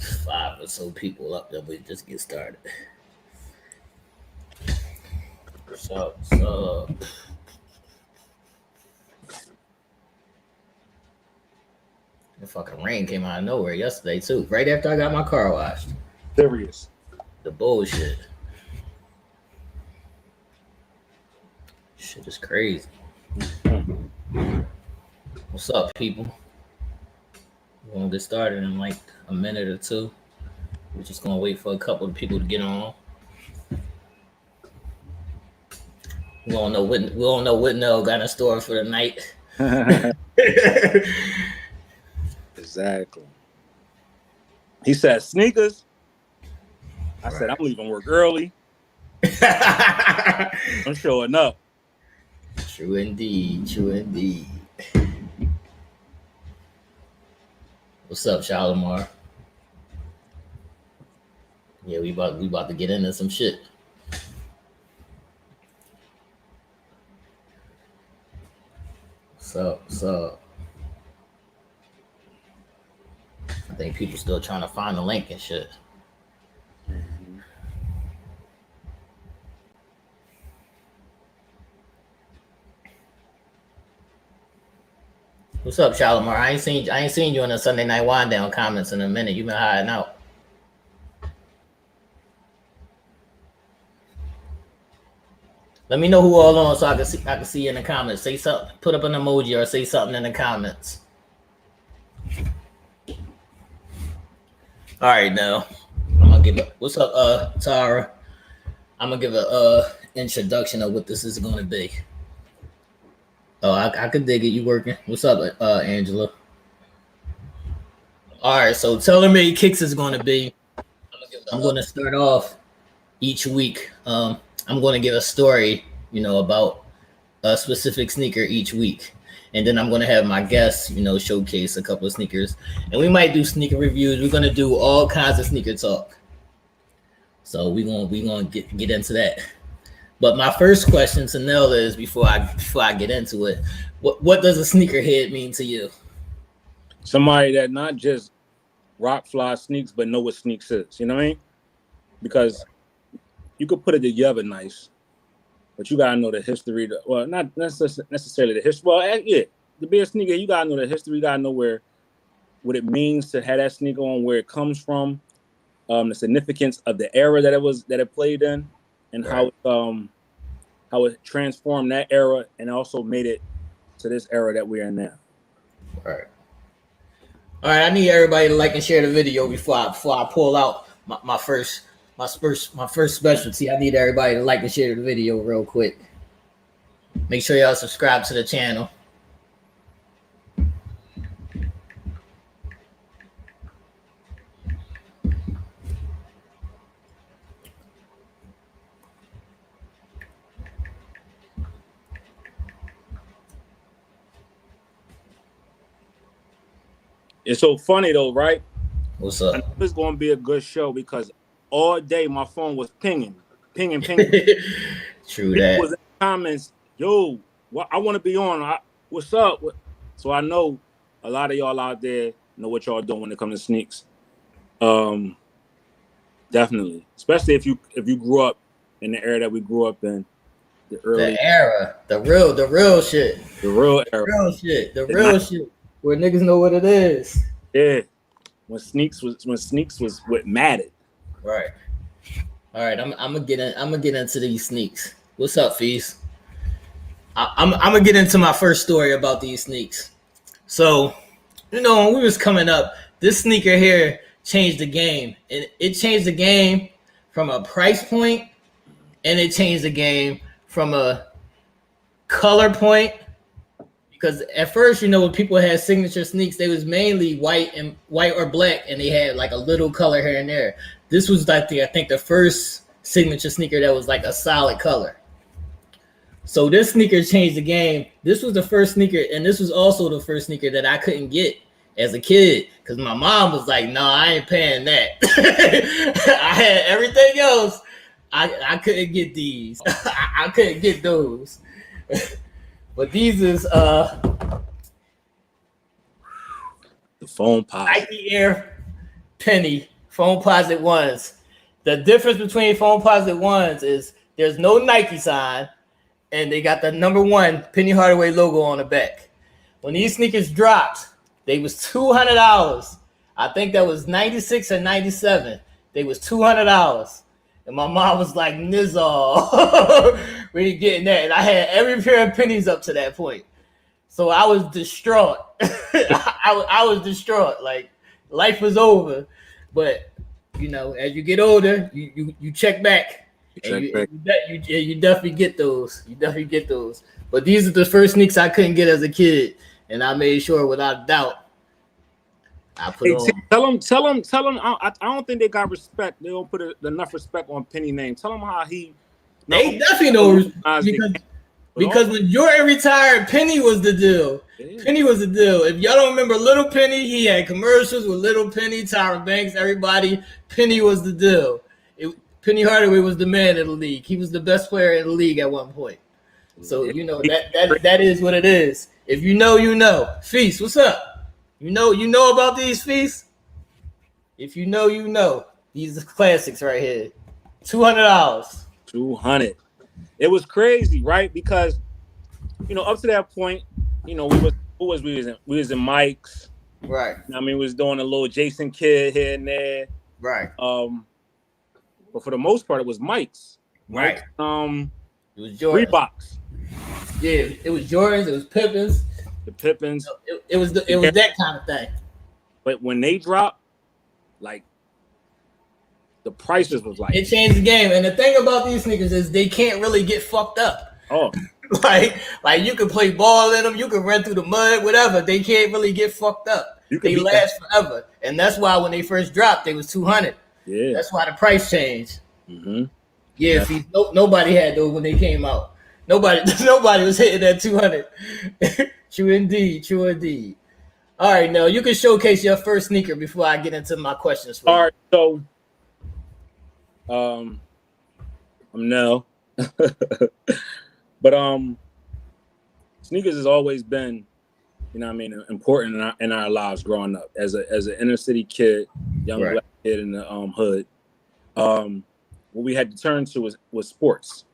5 or so people up there. We just get started. So the fucking rain came out of nowhere yesterday too. Right after I got my car washed. Serious. The bullshit. Shit is crazy. What's up, people? We're gonna get started in like a minute or two. We're just gonna wait for a couple of people to get on. We don't know what Nell got in store for the night. Exactly. He said sneakers. I said I'm leaving work early. I'm showing up. True indeed. True indeed. What's up, Shalimar? Yeah, we about to get into some shit. So I think people still trying to find the link and shit. What's up, Shalimar? I ain't seen you in the Sunday Night Wind Down comments in a minute. You been hiding out. Let me know who all on so I can see in the comments. Say something, put up an emoji or say something in the comments. All right, now I'm gonna give it. What's up, Tara? I'm gonna give a introduction of what this is gonna be. Oh, I could dig it. You working? What's up, Angela? All right, so telling me kicks is gonna be. I'm gonna start off each week. I'm gonna give a story, about a specific sneaker each week. And then I'm going to have my guests, showcase a couple of sneakers. And we might do sneaker reviews. We're going to do all kinds of sneaker talk. So we're going to get into that. But my first question to Nell is before I get into it, what does a sneakerhead mean to you? Somebody that not just rock fly sneaks, but know what sneaks is. You know what I mean? Because you could put it together nice. But you gotta know the history. Well, not necessarily the history. Well, yeah, to be a sneaker, you gotta know the history. You gotta know what it means to have that sneaker on, where it comes from, the significance of the era that it played in, and right. how it transformed that era and also made it to this era that we're in now. Right. All right. I need everybody to like and share the video before I pull out my first specialty. I need everybody to like and share the video real quick. Make sure y'all subscribe to the channel. It's so funny though, right? What's up? I know it's going to be a good show because all day my phone was pinging. True People that. was in the comments, yo, I want to be on. What's up? So I know a lot of y'all out there know what y'all doing when it comes to sneaks. Definitely, especially if you grew up in the era that we grew up in, the real shit, the real shit, where niggas know what it is. Yeah, when sneaks was what mattered. Right. All right, I'm gonna get into these sneaks. What's up, Fees? I'm gonna get into my first story about these sneaks. So, when we was coming up, this sneaker here changed the game. And it changed the game from a price point, and it changed the game from a color point. Because at first, when people had signature sneaks, they was mainly white or black, and they had like a little color here and there. This was like the first signature sneaker that was like a solid color. So this sneaker changed the game. This was the first sneaker, and this was also the first sneaker that I couldn't get as a kid because my mom was like, "No, I ain't paying that." I had everything else. I couldn't get these. I couldn't get those. But these is the Foamposite. Nike Air penny Foamposite ones. The difference between Foamposite ones is there's no Nike sign, and they got the number 1 Penny Hardaway logo on the back. When these sneakers dropped, they was $200. I think that was 96 or 97. They was $200. And my mom was like, Nizzle, we ain't getting that. And I had every pair of pennies up to that point. So I was distraught. I was distraught. Like, life was over. But, you know, as you get older, you check back. You definitely get those. You definitely get those. But these are the first sneaks I couldn't get as a kid. And I made sure without doubt I put on. Tell them. I don't think they got respect. They don't put enough respect on Penny name. Tell them how he. They definitely know because when Jordan retired, Penny was the deal. Yeah. Penny was the deal. If y'all don't remember Little Penny, he had commercials with Little Penny, Tyra Banks, everybody. Penny was the deal. Penny Hardaway was the man in the league. He was the best player in the league at one point. So you know that is what it is. If you know, you know. Feast, what's up? You know about these Feasts? If you know, you know. These are classics right here. $200. $200. It was crazy, right? Because you know, up to that point, you know, we was in Mike's. Right. I mean, we was doing a little Jason Kidd here and there. Right. But for the most part, it was Mike's. Right. It was Jordans. Reeboks. Yeah, it was Jordans. It was Pippins. The Pippins. It was that kind of thing. But when they dropped, like, the prices was like, it changed the game. And the thing about these sneakers is they can't really get fucked up. Oh, like you can play ball in them, you can run through the mud, whatever. They can't really get fucked up. They last forever, and that's why when they first dropped, they was $200. Yeah, that's why the price changed. Mm-hmm. Yeah, nobody had those when they came out. Nobody was hitting that 200. True indeed. All right, now you can showcase your first sneaker before I get into my questions for you. All right, so I'm Nell. But sneakers has always been, you know what I mean, important in our lives growing up. As an inner city kid, young black kid in the hood, what we had to turn to was sports.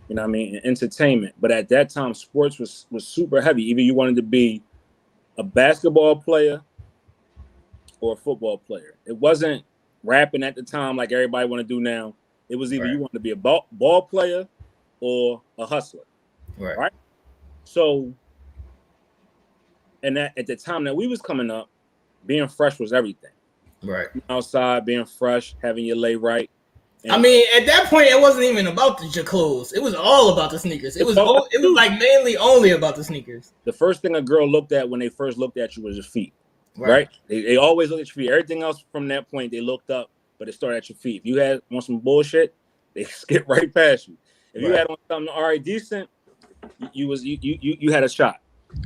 You know what I mean, and entertainment. But at that time, sports was super heavy. Either you wanted to be a basketball player or a football player. It wasn't rapping at the time like everybody want to do now. It was either you wanted to be a ball player or a hustler. Right. So, and that at the time that we was coming up, being fresh was everything. Right. Outside, being fresh, having your lay right. And I mean, at that point, it wasn't even about your clothes. It was all about the sneakers. It was like mainly only about the sneakers. The first thing a girl looked at when they first looked at you was your feet. Right? They always look at your feet. Everything else from that point, they looked up, but it started at your feet. If you had on some bullshit, they skip right past you. If you had on something already decent, you had a shot.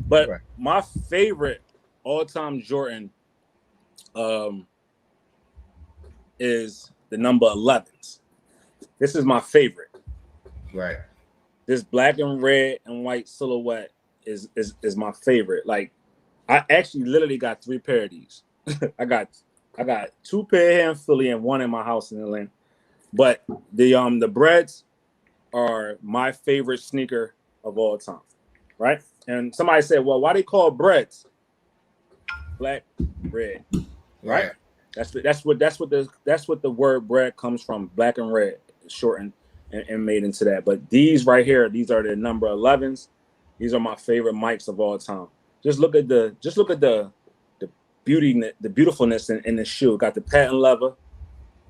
But my favorite all-time Jordan is the number 11s. This is my favorite. Right. This black and red and white silhouette is my favorite. Like, I actually literally got 3 pair of these. I got 2 pair here in Philly and 1 in my house in Atlanta. But the Breads are my favorite sneaker of all time, right? And somebody said, "Well, why they call Breads?" Black, red, right? That's what the word bread comes from. Black and red, shortened and made into that. But these right here, these are the number 11s. These are my favorite mics of all time. Just look at the beauty, the beautifulness in the shoe. Got the patent leather,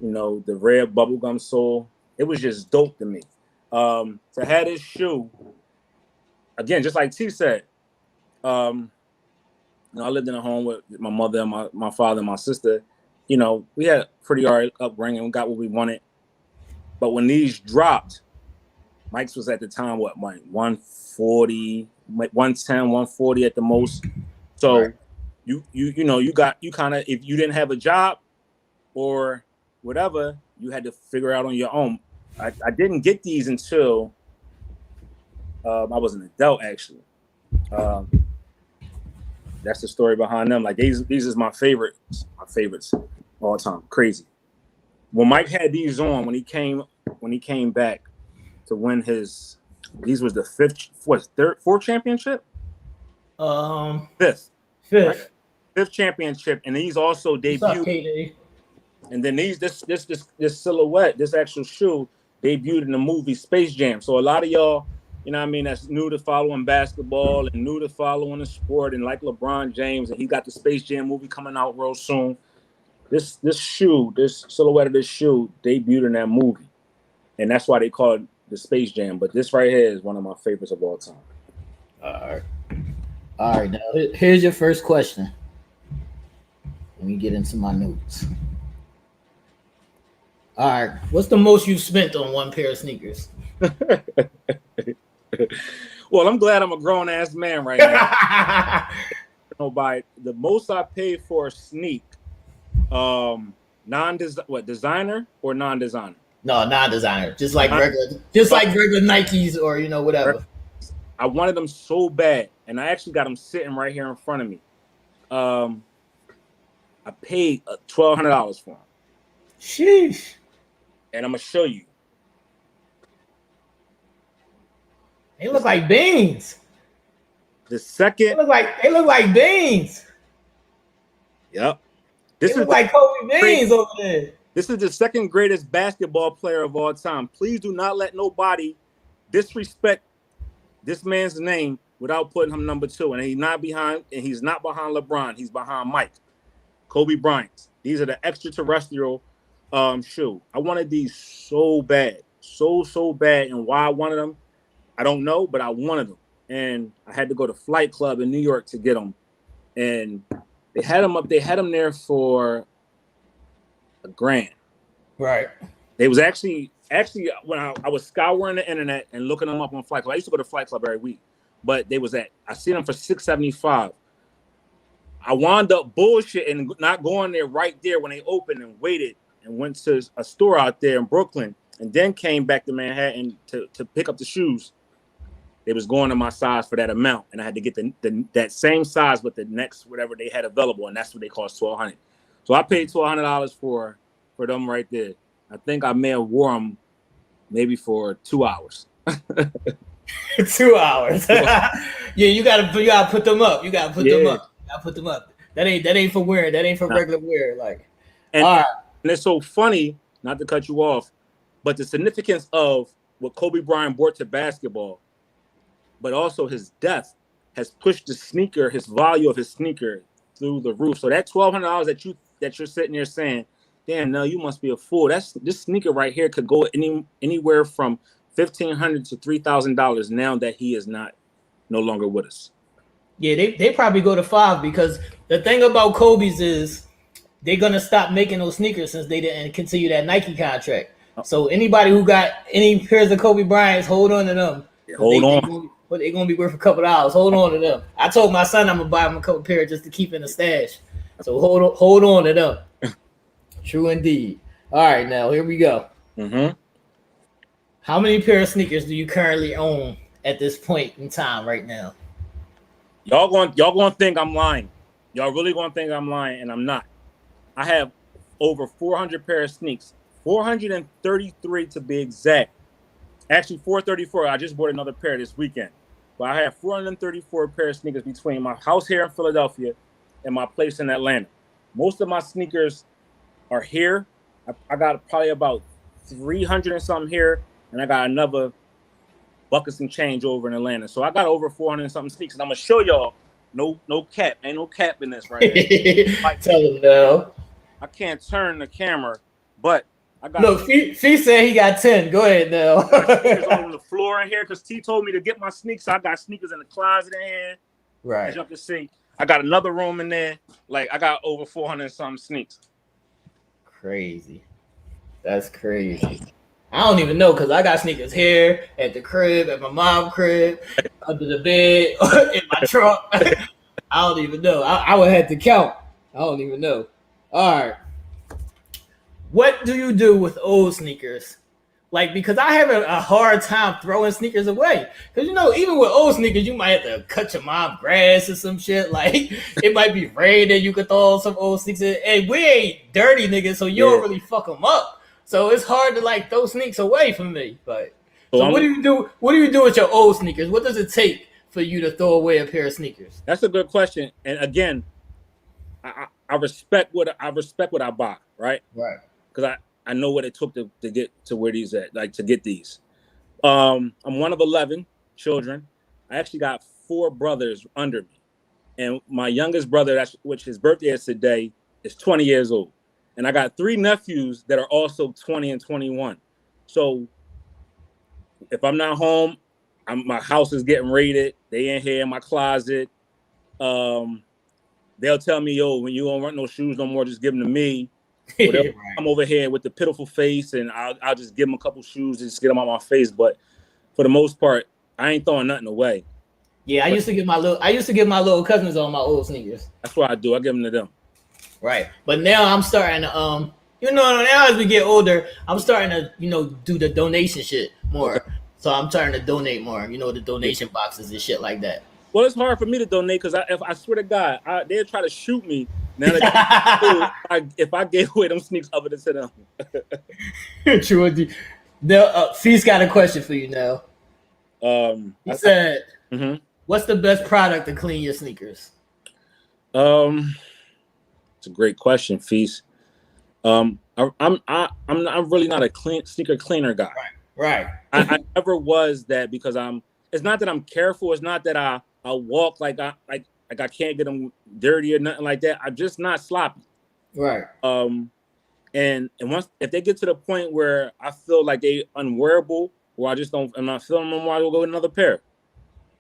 you know, the red bubblegum sole. It was just dope to me. To have this shoe, again, just like T said, you know, I lived in a home with my mother and my father and my sister. You know, we had pretty alright upbringing. We got what we wanted. But when these dropped, Mike's was at the time, what, like 140, 110, 140 at the most. So you know, you kind of, if you didn't have a job or whatever, you had to figure out on your own. I didn't get these until I was an adult, actually. That's the story behind them. Like these is my favorites. all time. Crazy. When Mike had these on, when he came back to win these was the fourth championship? Fifth. Fifth. Right? Fifth championship, and these also What's up, debuted. KD? And then this silhouette, this actual shoe, debuted in the movie Space Jam. So a lot of y'all, you know what I mean, that's new to following basketball and new to following the sport, and like LeBron James, and he got the Space Jam movie coming out real soon. This silhouette of this shoe debuted in that movie, and that's why they call it the Space Jam. But this right here is one of my favorites of all time. All right. Now here's your first question. Let me get into my notes. All right. What's the most you've spent on one pair of sneakers? Well, I'm glad I'm a grown ass man right now. By the most I paid for a sneak, designer or non-designer? No, non-designer. Just like regular Nikes or whatever. I wanted them so bad, and I actually got them sitting right here in front of me. I paid $1,200 for them. Sheesh. And I'm gonna show you. They look like beans. The second. They look like beans. Yep. This is like Kobe Beans over there. This is the second greatest basketball player of all time. Please do not let nobody disrespect this man's name without putting him number 2. And he's not behind LeBron. He's behind Mike. Kobe Bryant. These are the extraterrestrial shoe. I wanted these so bad. So bad. And why I wanted them, I don't know, but I wanted them. And I had to go to Flight Club in New York to get them. And they had them up. They had them there for $1,000. Right. They was actually when I was scouring the internet and looking them up on Flight Club. I used to go to Flight Club every week, but I seen them for $675. I wound up bullshit and not going there right there when they opened, and waited and went to a store out there in Brooklyn, and then came back to Manhattan to pick up the shoes. They was going to my size for that amount, and I had to get that same size with the next whatever they had available, and that's what they cost $1,200. So I paid $1,200 for them right there. I think I may have wore them maybe for 2 hours. 2 hours. Yeah, you gotta put them up. You gotta put them up. That ain't for wearing. That ain't for regular wear. Like, and, all right. And it's so funny, not to cut you off, but the significance of what Kobe Bryant brought to basketball, but also his death, has pushed his value of his sneaker through the roof. So that $1,200 that you're sitting there saying, damn, no, you must be a fool. This sneaker right here could go anywhere from $1,500 to $3,000 now that he is no longer with us. Yeah, they probably go to $5, because the thing about Kobe's is they're gonna stop making those sneakers since they didn't continue that Nike contract. So anybody who got any pairs of Kobe Bryant's, hold on to them. Yeah, hold on. They're gonna be worth a couple dollars. Hold on to them. I told my son I'm gonna buy him a couple pairs just to keep in the stash. So hold on to them. True indeed. All right, now here we go. Mm-hmm. How many pair of sneakers do you currently own at this point in time right now? Y'all gonna think I'm lying. Y'all really gonna think I'm lying, and I'm not. I have over 400 pair of sneaks, 433 to be exact. Actually, 434. I just bought another pair this weekend. But I have 434 pair of sneakers between my house here in Philadelphia and my place in Atlanta. Most of my sneakers are here. I got probably about 300 and something here, and I got another buckets and change over in Atlanta. So I got over 400 and something sneakers. And I'm gonna show y'all. No cap. Ain't no cap in this right here. Tell them no. I can't turn the camera, but I got. Look, Fee said he got 10. Go ahead now. Sneakers on the floor in here because T told me to get my sneakers. So I got sneakers in the closet in here. Right. As you can see, I got another room in there. Like I got over 400 and something sneakers. Crazy. That's crazy. I don't even know because I got sneakers here, at the crib, at my mom's crib, under the bed, in my trunk. I don't even know. I would have to count. I don't even know. All right. What do you do with old sneakers Like, because I have a hard time throwing sneakers away. Because, you know, even with old sneakers, you might have to cut your mom grass or some shit. Like, it might be rain that you could throw some old sneakers in. And we ain't dirty niggas, so you don't really fuck them up. So it's hard to, like, throw sneakers away from me. But so what do you do? What do you do with your old sneakers? What does it take for you to throw away a pair of sneakers? That's a good question. And again, I respect what I buy, right? Right. Because I know what it took to get to where these at, like to get these. I'm one of 11 children. I actually got 4 brothers under me, and my youngest brother, which his birthday is today, is 20 years old, and I got 3 nephews that are also 20 and 21. So if I'm not home, my house is getting raided. They in here in my closet. They'll tell me, yo, when you don't want no shoes no more, just give them to me. Right. I'm over here with the pitiful face, and I'll just give them a couple shoes and just get them on my face. But for the most part, I ain't throwing nothing away. Yeah, I used to give my little cousins all my old sneakers. That's what I do. I give them to them. Right. But now I'm starting to now as we get older, I'm starting to, do the donation shit more. Okay. So I'm starting to donate more, the donation boxes and shit like that. Well, it's hard for me to donate because I swear to God, they'll try to shoot me. Now that if I gave away them sneaks other than to them. True. Feast got a question for you now. He said, "What's the best product to clean your sneakers?" It's a great question, Feast. I'm really not a sneaker cleaner guy. Right. I never was that because it's not that I'm careful. It's not that I walk like I can't get them dirty or nothing like that. I'm just not sloppy. Right. And once if they get to the point where I feel like they unwearable or I'm not feeling them anymore, I'll go with another pair.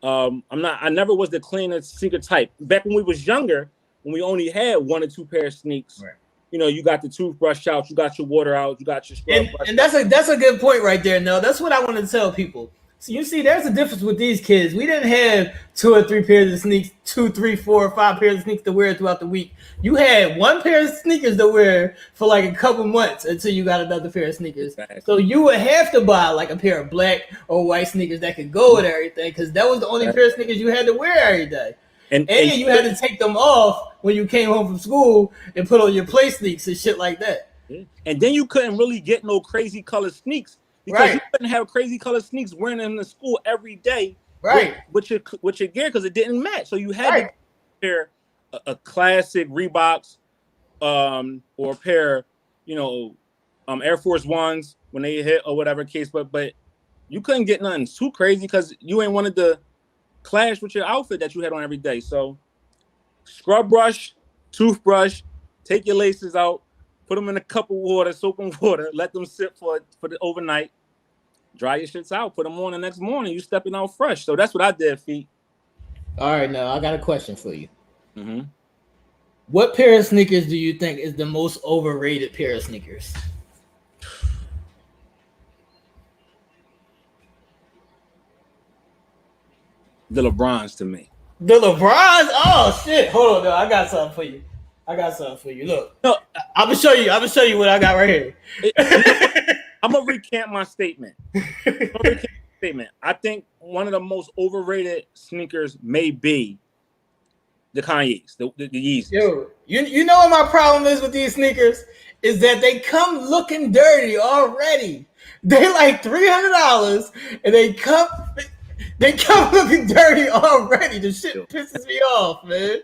I never was the cleanest sneaker type. Back when we was younger, when we only had 1 or 2 pair of sneaks. Right. You got the toothbrush out, you got your water out, you got your scrub brush. And that's a good point right there. No, that's what I want to tell people. So you see, there's a difference with these kids. We didn't have 2 or 3 pairs of sneaks, 2, 3, 4, or 5 pairs of sneakers to wear throughout the week. You had 1 pair of sneakers to wear for like a couple months until you got another pair of sneakers. Exactly. So you would have to buy like a pair of black or white sneakers that could go with everything because that was the only pair of sneakers you had to wear every day. And you had to take them off when you came home from school and put on your play sneaks and shit like that. And then you couldn't really get no crazy colored sneaks because you couldn't have crazy colored sneaks wearing them to school every day. Right. With your gear because it didn't match. So you had to pair a classic Reeboks or a pair, Air Force Ones when they hit or whatever case. But you couldn't get nothing too crazy because you ain't wanted to clash with your outfit that you had on every day. So scrub brush, toothbrush, take your laces out, put them in a cup of water, soap and water, let them sit for the overnight, dry your shits out, put them on the next morning, you stepping out fresh. So that's what I did, Feet. All right, now I got a question for you. What pair of sneakers do you think is the most overrated pair of sneakers? The LeBrons to me. The LeBrons? Oh shit! Hold on, though. I got something for you. Look, I'm gonna show you what I got right here. I'm gonna recant my statement. I think one of the most overrated sneakers may be the Kanye's, the Yeezys. Yo, you know what my problem is with these sneakers is that they come looking dirty already. They like $300, and they come looking dirty already. The shit pisses me off, man.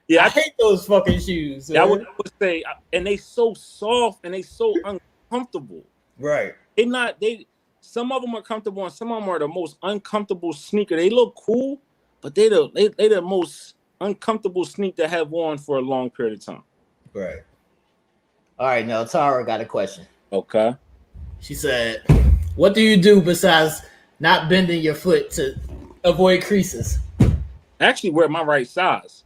Yeah, I hate those fucking shoes. I would say, and they so soft and they so uncomfortable. Right. Some of them are comfortable and some of them are the most uncomfortable sneaker. They look cool, but they the most uncomfortable sneak to have on for a long period of time. Right. All right, now Tara got a question. Okay. She said, "What do you do besides not bending your foot to avoid creases?" I actually wear my right size.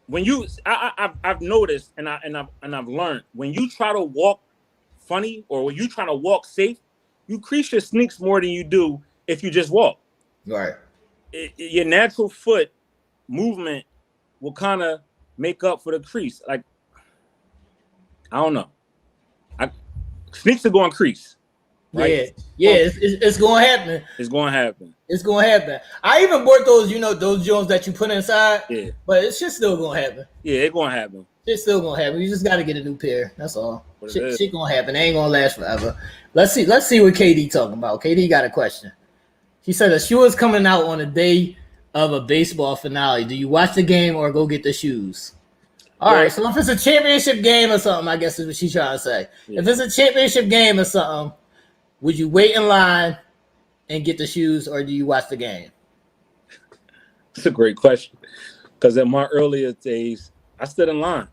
When I've noticed and I've learned when you try to walk funny or when you try to walk safe, you crease your sneaks more than you do if you just walk. Right. Your natural foot movement will kind of make up for the crease. Like I don't know. Sneaks are going to crease. Right? Yeah, it's going to happen. It's going to happen. It's going to happen. I even bought those, those Jones that you put inside. Yeah. But it's just still going to happen. Yeah, it's going to happen. It's still going to happen. You just got to get a new pair. That's all. Shit going to happen. It ain't going to last forever. Let's see what KD talking about. KD got a question. She said a shoe is coming out on the day of a baseball finale. Do you watch the game or go get the shoes? All right, so if it's a championship game or something, I guess is what she's trying to say. Yeah. If it's a championship game or something, would you wait in line and get the shoes, or do you watch the game? That's a great question. Because in my earlier days, I stood in line.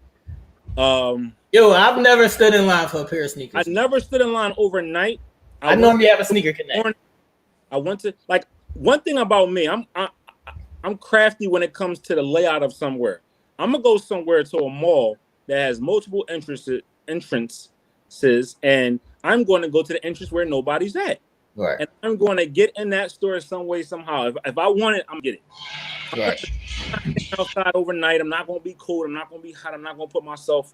I've never stood in line for a pair of sneakers. I never stood in line overnight. I normally have a sneaker connect. I went to one thing about me. I'm crafty when it comes to the layout of somewhere. I'm gonna go somewhere to a mall that has multiple entrances, and I'm going to go to the entrance where nobody's at. Right. And I'm going to get in that store some way, somehow. If I want it, I'm getting it. Right. I'm not outside overnight. I'm not going to be cold. I'm not going to be hot. I'm not going to put myself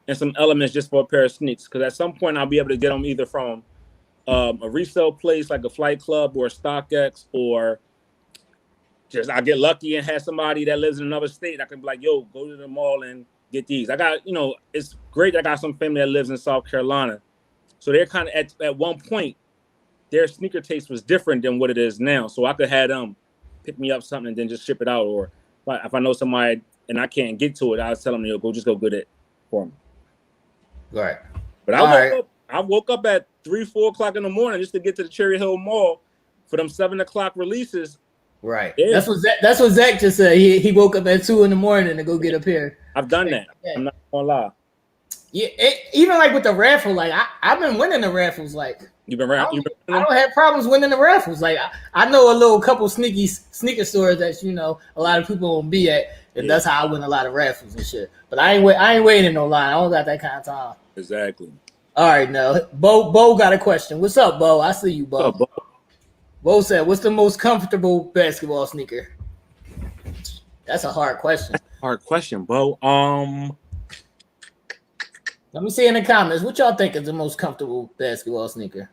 in some elements just for a pair of sneaks. Because at some point, I'll be able to get them either from a resale place like a Flight Club or a StockX, or just I get lucky and have somebody that lives in another state. I can be like, yo, go to the mall and get these. I got, it's great. I got some family that lives in South Carolina. So they're kind of at one point, their sneaker taste was different than what it is now. So I could have them pick me up something and then just ship it out. Or if I know somebody and I can't get to it, I'll tell them, go get it for me. Right. But I woke up at 3-4 o'clock in the morning just to get to the Cherry Hill Mall for them 7 o'clock releases. Right. Yeah. That's what Zach just said. He woke up at 2 a.m. to go get a pair. I've done that. Yeah. I'm not gonna lie. Yeah, even like with the raffle, like I've been winning the raffles. Like you've been I don't have problems winning the raffles. Like I know a little couple sneaker stores that a lot of people won't be at, and that's how I win a lot of raffles and shit. But I ain't waiting in no line. I don't got that kind of time. Exactly. All right, now Bo got a question. What's up, Bo? I see you, Bo. What's up, Bo? Bo said, "What's the most comfortable basketball sneaker?" That's a hard question. Hard question, Bo. Let me see in the comments what y'all think is the most comfortable basketball sneaker.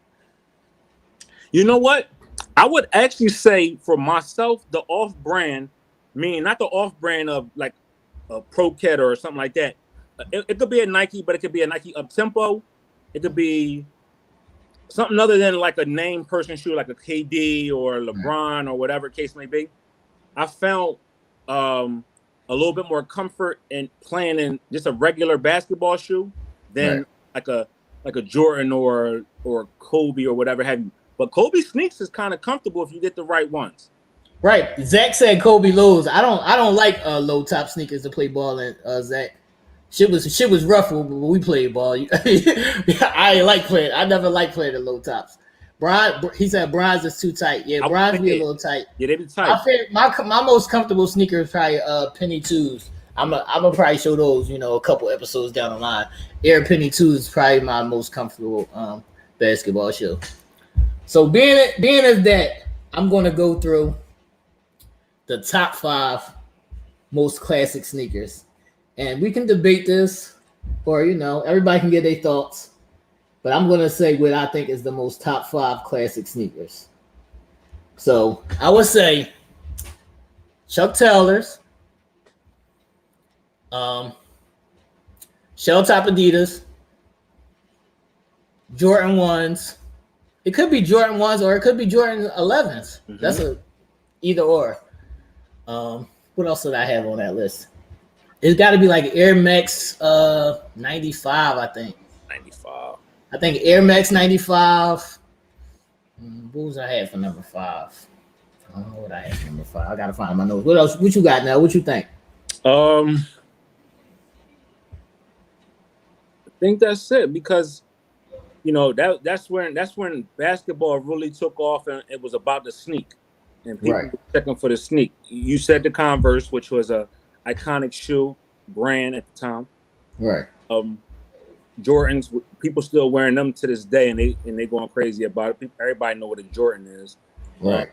You know what? I would actually say for myself, the off-brand, meaning not the off-brand of like a Pro Ked or something like that. It could be a Nike, but it could be a Nike up-tempo. It could be something other than like a name person shoe, like a KD or LeBron or whatever case may be. I found a little bit more comfort in playing in just a regular basketball shoe than like a Jordan or Kobe or whatever have you. But Kobe sneaks is kind of comfortable if you get the right ones. Right. Zach said Kobe lows. I don't like low top sneakers to play ball in. Zach, shit was rough when we played ball. I never liked playing the low tops. Brian, he said bronze is too tight. Yeah, bronze be a little tight. Yeah, they be tight. My most comfortable sneaker is probably Penny 2s. I'm gonna probably show those, a couple episodes down the line. Air Penny 2s is probably my most comfortable basketball shoe. So being as that, I'm gonna go through the top 5 most classic sneakers, and we can debate this, or everybody can get their thoughts. But I'm gonna say what I think is the most top 5 classic sneakers. So I would say Chuck Taylors, shell top Adidas, Jordan 1s. It could be Jordan 1s or it could be Jordan 11s. Mm-hmm. That's a either or. What else did I have on that list? It's got to be like Air Max 95, I think. 95. I think Air Max 95. What was I had for number 5? I don't know what I had for number 5. I gotta find my notes. What else? What you got now? What you think? I think that's it because that's when basketball really took off and it was about the sneak and people were checking for the sneak. You said the Converse, which was a iconic shoe brand at the time. Right. Jordans, people still wearing them to this day, and they going crazy about it. Everybody know what a Jordan is. Right.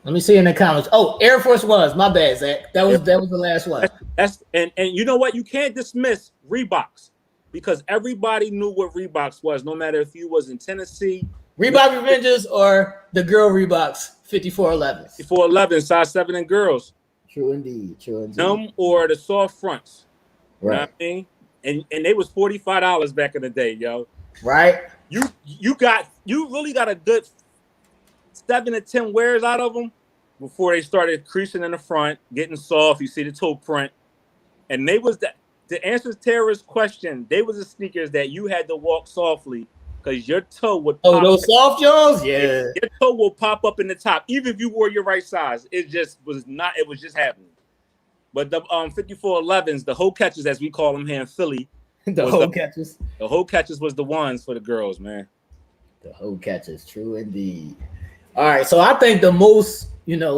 Let me see in the comments. Oh, Air Force Ones. My bad, Zach. That was the last one. That's and you know what? You can't dismiss Reeboks. because everybody knew what Reeboks was, no matter if you was in Tennessee. Reebok Revengers or the girl Reeboks 5411s. 5411, size 7 and girls. True indeed. True indeed. Them or the soft fronts. Right. You know what I mean? And they was $45 back in the day, yo. Right. You really got a good 7 to 10 wears out of them before they started creasing in the front, getting soft. You see the toe print. And they was that to answer Tara's question, they was the sneakers that you had to walk softly because your toe would pop. Those soft Jones? Yeah. Your toe will pop up in the top, even if you wore your right size. It just was not, it was just happening. But the 5411s, the hoe catches, as we call them here in Philly. The hoe catches. The hoe catches was the ones for the girls, man. The hoe catches, true indeed. All right, so I think the most,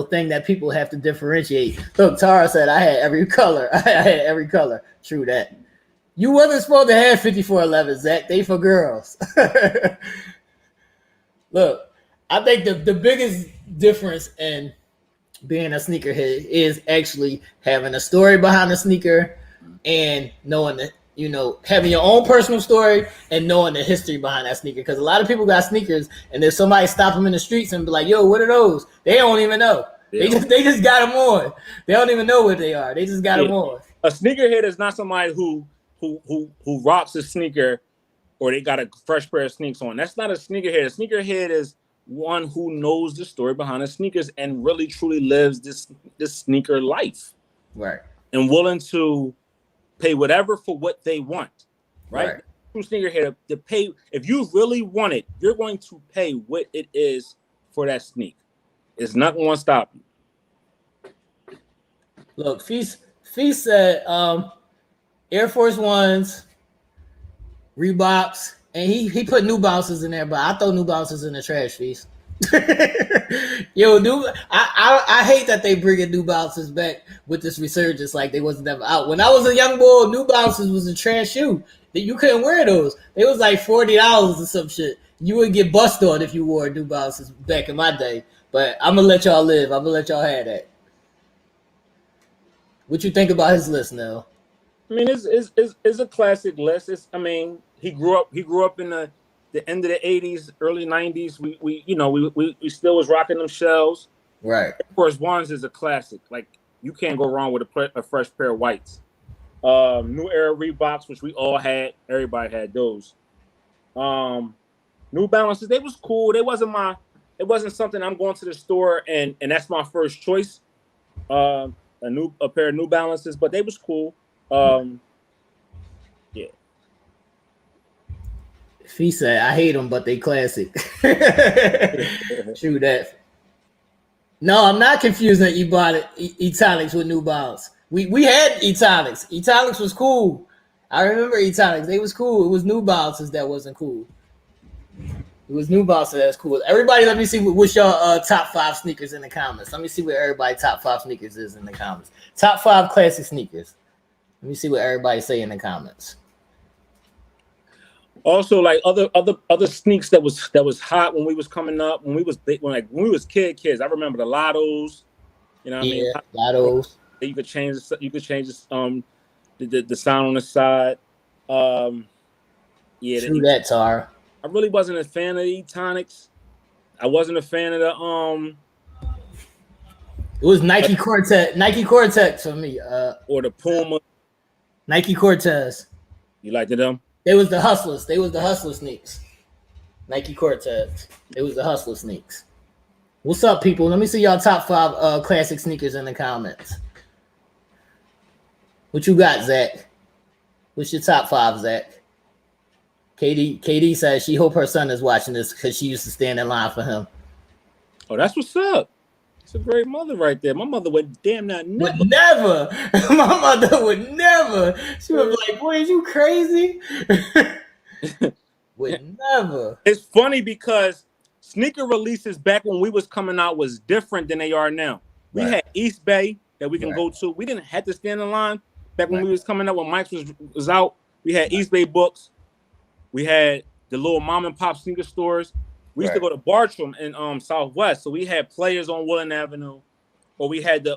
thing that people have to differentiate. Look, Tara said I had every color. I had every color. True that. You wasn't supposed to have 5411, Zach. They for girls. Look, I think the biggest difference in being a sneakerhead is actually having a story behind the sneaker and knowing that, having your own personal story and knowing the history behind that sneaker. Because a lot of people got sneakers, and if somebody stop them in the streets and be like, "Yo, what are those?" They don't even know. Yeah. They just got them on. They don't even know what they are. They just got them on. A sneakerhead is not somebody who rocks a sneaker or they got a fresh pair of sneaks on. That's not a sneakerhead. A sneakerhead is one who knows the story behind the sneakers and really truly lives this sneaker life. Right. And willing to pay whatever for what they want. Right? True sneakerhead to pay. If you really want it, you're going to pay what it is for that sneak. It's not going to stop you. Look, Feast said Air Force Ones, Reeboks, and he put New Balances in there, but I throw New Balances in the trash, Feast. Yo, I hate that they bringing New Balances back with this resurgence like they wasn't never out. When I was a young boy, New Balances was a trash shoe. You couldn't wear those. They was like $40 or some shit. You would get busted on if you wore New Balances back in my day. But I'm gonna let y'all live. I'm gonna let y'all have that. What you think about his list now? I mean, it's a classic list. He grew up in the end of the 80s, early 90s. We still was rocking them shells. Right. Of course, Ones is a classic. Like, you can't go wrong with a fresh pair of whites. New era Reeboks, which we all had. Everybody had those. New Balances, they was cool. It wasn't something I'm going to the store and that's my first choice. A pair of New Balances, but they was cool. Yeah. He said, I hate them, but they classic. True that. No, I'm not confusing Ebonic Etonics with New Balance. We had Etonics. Etonics was cool. I remember Etonics. They was cool. It was New Balances that wasn't cool. It was New Balances that's cool. Everybody, let me see what's your top 5 sneakers in the comments. Let me see what everybody top 5 sneakers is in the comments. Top 5 classic sneakers. Let me see what everybody say in the comments. Also, like other sneaks that was hot when we was coming up, when we was kids. I remember the Lottos. You know what I mean? Lottos. You could change the sound on the side. True that, Tar. I really wasn't a fan of the Etonics. I wasn't a fan of the It was Nike Cortex for me. Or the Puma. Nike Cortez. You liked them? They was the hustlers. They was the hustler sneaks. Nike Cortez. It was the hustler sneaks. What's up, people? Let me see y'all top 5 classic sneakers in the comments. What you got, Zach? What's your top 5, Zach? KD says she hope her son is watching this because she used to stand in line for him. Oh, that's what's up. It's a great mother right there. My mother would never. My mother would never. She would be like, boy, is you crazy? Would never. It's funny because sneaker releases back when we was coming out was different than they are now. We had East Bay that we can go to. We didn't have to stand in line back when we was coming out, when Mike's was out. We had East Bay books. We had the little mom and pop sneaker stores. We used to go to Bartram in Southwest, so we had Players on Woodland Avenue, or we had the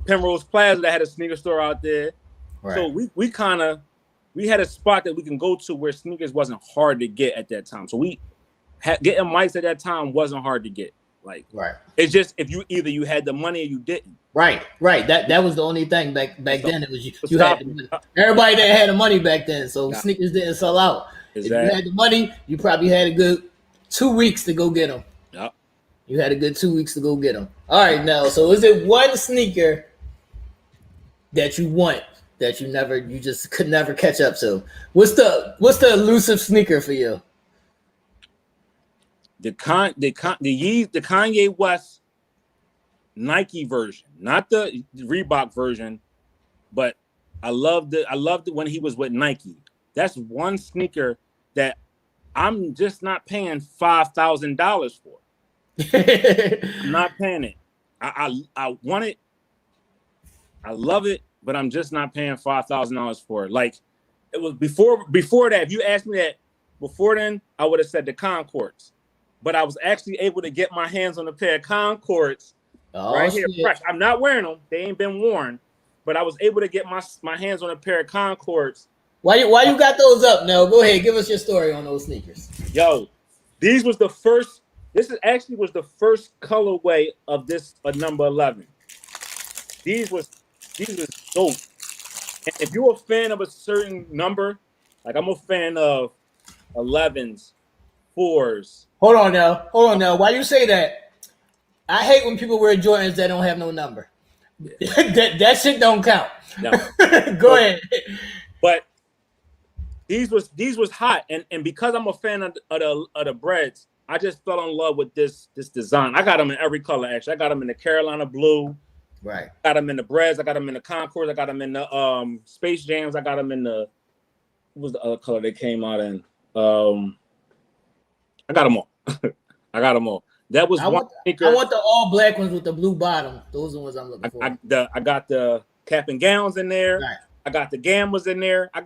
Penrose Plaza that had a sneaker store out there. Right. So we kind of we had a spot that we can go to where sneakers wasn't hard to get at that time. So we getting mics at that time wasn't hard to get. Like, right. It's just if you either you had the money or you didn't. Right. That was the only thing back then. It was you had the money. me. Everybody that had the money back then, so sneakers didn't sell out. Exactly. If you had the money, you probably had a good 2 weeks to go get them. Yep. You had a good 2 weeks to go get them. All right, now, so is it one sneaker that you want that you just could never catch up to? What's the elusive sneaker for you? The Kanye West Nike version, not the Reebok version, but I loved it when he was with Nike. That's one sneaker that I'm just not paying $5,000 for. I'm not paying it. I want it. I love it, but I'm just not paying $5,000 for it. Like, it was before that. If you asked me that before then, I would have said the Concords. But I was actually able to get my hands on a pair of Concords here, fresh. I'm not wearing them; they ain't been worn. But I was able to get my hands on a pair of Concords. Why you got those up, Nell? Go ahead, give us your story on those sneakers. Yo, these was the first. This was the first colorway of this number 11. These was dope. And if you're a fan of a certain number, like I'm a fan of 11s, 4s. Hold on now. Why you say that? I hate when people wear Jordans that don't have no number. Yeah. that shit don't count. No. Go ahead. But these was hot, and because I'm a fan of the breads, I just fell in love with this design. I got them in every color. Actually, I got them in the Carolina blue. Right. I got them in the breads. I got them in the Concords. I got them in the Space Jams. I got them in the what was the other color they came out in? I got them all. I got them all. That was one sneaker. I want the all black ones with the blue bottom. Those are the ones I'm looking for. I got the cap and gowns in there. Right. I got the gammas in there. I